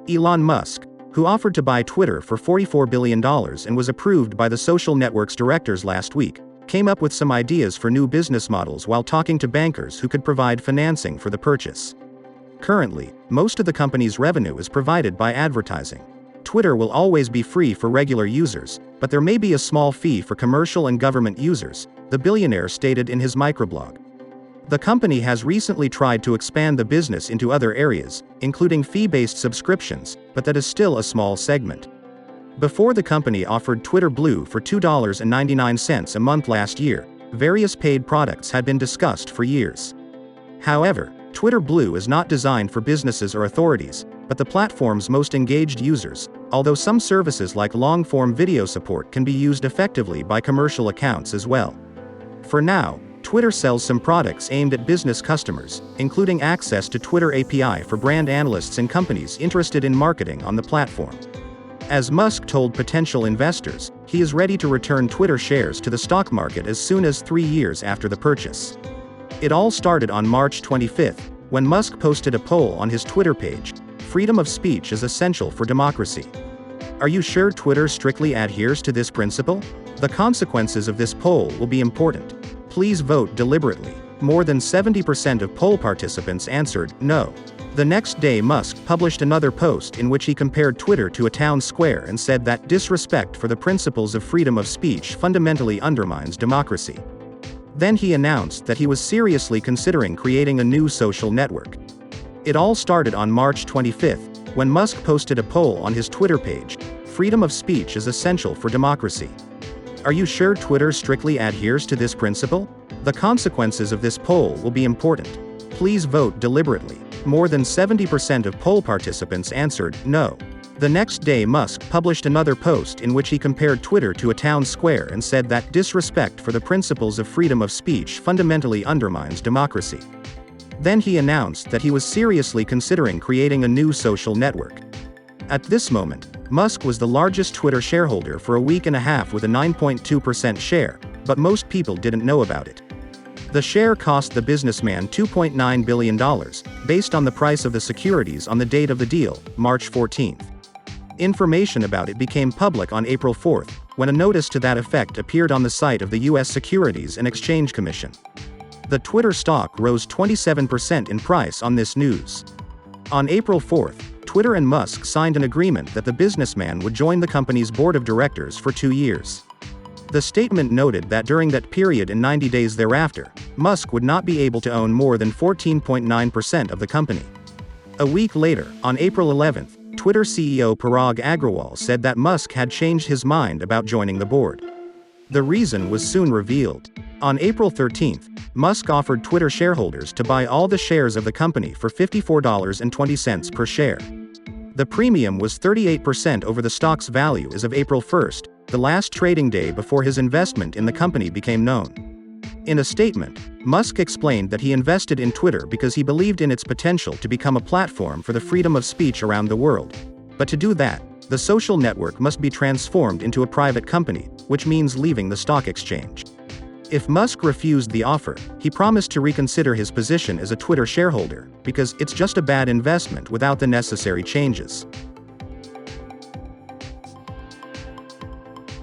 Elon Musk, who offered to buy Twitter for $44 billion and was approved by the social network's directors last week, came up with some ideas for new business models while talking to bankers who could provide financing for the purchase. Currently, most of the company's revenue is provided by advertising. Twitter will always be free for regular users, but there may be a small fee for commercial and government users, the billionaire stated in his microblog. The company has recently tried to expand the business into other areas, including fee-based subscriptions, but that is still a small segment. Before the company offered Twitter Blue for $2.99 a month last year, various paid products had been discussed for years. However, Twitter Blue is not designed for businesses or authorities, but the platform's most engaged users, although some services like long-form video support can be used effectively by commercial accounts as well. For now, Twitter sells some products aimed at business customers, including access to Twitter API for brand analysts and companies interested in marketing on the platform. As Musk told potential investors, he is ready to return Twitter shares to the stock market as soon as 3 years after the purchase. It all started on March 25, when Musk posted a poll on his Twitter page: "Freedom of speech is essential for democracy. Are you sure Twitter strictly adheres to this principle? The consequences of this poll will be important. Please vote deliberately." More than 70% of poll participants answered no. The next day, Musk published another post in which he compared Twitter to a town square and said that disrespect for the principles of freedom of speech fundamentally undermines democracy. Then he announced that he was seriously considering creating a new social network. It all started on March 25, when Musk posted a poll on his Twitter page: "Freedom of speech is essential for democracy. Are you sure Twitter strictly adheres to this principle? The consequences of this poll will be important. Please vote deliberately." More than 70% of poll participants answered no. The next day, Musk published another post in which he compared Twitter to a town square and said that disrespect for the principles of freedom of speech fundamentally undermines democracy. Then he announced that he was seriously considering creating a new social network. At this moment, Musk was the largest Twitter shareholder for a week and a half with a 9.2% share, but most people didn't know about it. The share cost the businessman $2.9 billion, based on the price of the securities on the date of the deal, March 14. Information about it became public on April 4, when a notice to that effect appeared on the site of the U.S. Securities and Exchange Commission. The Twitter stock rose 27% in price on this news. On April 4, Twitter and Musk signed an agreement that the businessman would join the company's board of directors for 2 years. The statement noted that during that period and 90 days thereafter, Musk would not be able to own more than 14.9% of the company. A week later, on April 11, Twitter CEO Parag Agrawal said that Musk had changed his mind about joining the board. The reason was soon revealed. On April 13, Musk offered Twitter shareholders to buy all the shares of the company for $54.20 per share. The premium was 38% over the stock's value as of April 1, the last trading day before his investment in the company became known. In a statement, Musk explained that he invested in Twitter because he believed in its potential to become a platform for the freedom of speech around the world. But to do that, the social network must be transformed into a private company, which means leaving the stock exchange. If Musk refused the offer, he promised to reconsider his position as a Twitter shareholder, because it's just a bad investment without the necessary changes.